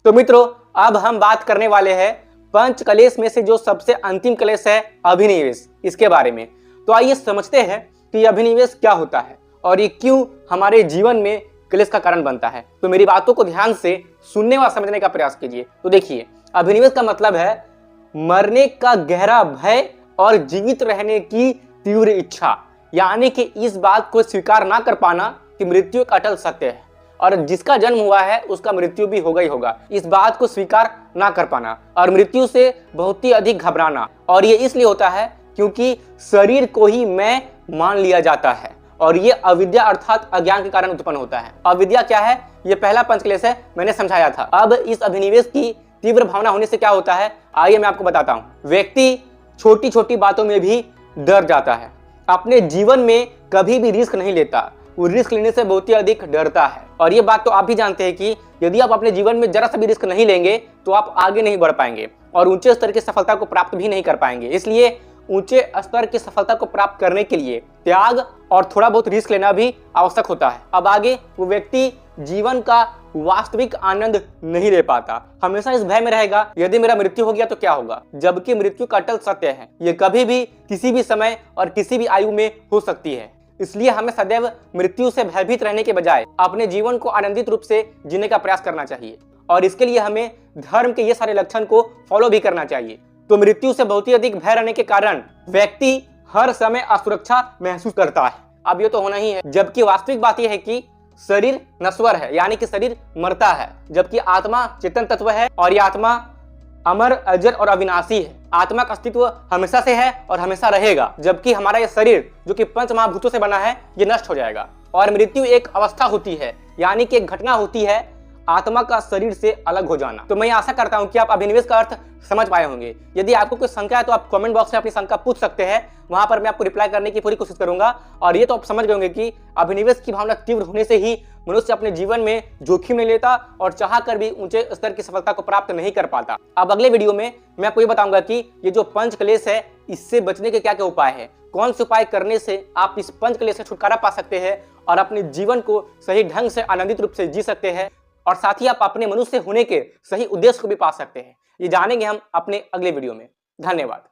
तो मित्रों, अब हम बात करने वाले हैं पंच कलेश में से जो सबसे अंतिम कलेश है अभिनिवेश, इसके बारे में। तो आइए समझते हैं कि अभिनिवेश क्या होता है और ये क्यों हमारे जीवन में क्लेश का कारण बनता है। तो मेरी बातों को ध्यान से सुनने व समझने का प्रयास कीजिए। तो देखिए, अभिनिवेश का मतलब है मरने का गहरा भय और जीवित रहने की तीव्र इच्छा, यानी कि इस बात को स्वीकार ना कर पाना कि मृत्यु एक अटल सत्य है और जिसका जन्म हुआ है उसका मृत्यु भी होगा ही होगा। इस बात को स्वीकार ना कर पाना और मृत्यु से बहुत ही अधिक घबराना, और ये इसलिए होता है क्योंकि शरीर को ही मैं मान लिया जाता है और ये अविद्या अर्थात अज्ञान के कारण उत्पन्न होता है। अविद्या क्या है? ये पहला पंचक्लेश है, मैंने समझाया था। अब इस अभिनिवेश की तीव्र भावना होने से क्या होता है, आइए मैं आपको बताता हूँ। व्यक्ति छोटी छोटी बातों में भी डर जाता है, अपने जीवन में कभी भी रिस्क नहीं लेता, वो रिस्क लेने से बहुत ही अधिक डरता है। और ये बात तो आप भी जानते हैं कि यदि आप अपने जीवन में जरा सा भी रिस्क नहीं लेंगे तो आप आगे नहीं बढ़ पाएंगे और ऊंचे स्तर की सफलता को प्राप्त भी नहीं कर पाएंगे। इसलिए ऊंचे स्तर की सफलता को प्राप्त करने के लिए त्याग और थोड़ा बहुत रिस्क लेना भी आवश्यक होता है। अब आगे वो व्यक्ति जीवन का वास्तविक आनंद नहीं ले पाता, हमेशा इस भय में रहेगा यदि मेरा मृत्यु हो गया तो क्या होगा, जबकि मृत्यु का अटल सत्य है, ये कभी भी किसी भी समय और किसी भी आयु में हो सकती है। इसलिए हमें सदैव मृत्यु से भयभीत रहने के बजाय अपने जीवन को आनंदित रूप से जीने का प्रयास करना चाहिए और इसके लिए हमें धर्म के ये सारे लक्षण को फॉलो भी करना चाहिए। तो मृत्यु से बहुत ही अधिक भय रहने के कारण व्यक्ति हर समय असुरक्षा महसूस करता है। अब ये तो होना ही है, जबकि वास्तविक बात यह है कि शरीर नश्वर है, यानी कि शरीर मरता है, जबकि आत्मा चेतन तत्व है और यह आत्मा अमर, अजर और अविनाशी है। आत्मा का अस्तित्व हमेशा से है और हमेशा रहेगा, जबकि हमारा यह शरीर जो कि पंच महाभूतों से बना है ये नष्ट हो जाएगा। और मृत्यु एक अवस्था होती है, यानी कि एक घटना होती है आत्मा का शरीर से अलग हो जाना। तो मैं आशा करता हूं कि आप अभिनिवेश का अर्थ समझ पाए होंगे। यदि आपको कोई शंका है तो आप कमेंट बॉक्स में अपनी शंका पूछ सकते हैं, वहां पर मैं आपको रिप्लाई करने की पूरी कोशिश करूंगा। और ये तो आप समझ गए होंगे कि अभिनिवेश की भावना तीव्र होने से ही मनुष्य अपने जीवन में जोखिम नहीं लेता और चाह कर भी ऊंचे स्तर की सफलता को प्राप्त नहीं कर पाता। अब अगले वीडियो में मैं आपको ये बताऊंगा कि ये जो पंच क्लेश है इससे बचने के क्या क्या उपाय है, कौन से उपाय करने से आप इस पंच क्लेश से छुटकारा पा सकते हैं और अपने जीवन को सही ढंग से आनंदित रूप से जी सकते हैं और साथ ही आप अपने मनुष्य होने के सही उद्देश्य को भी पा सकते हैं। ये जानेंगे हम अपने अगले वीडियो में। धन्यवाद।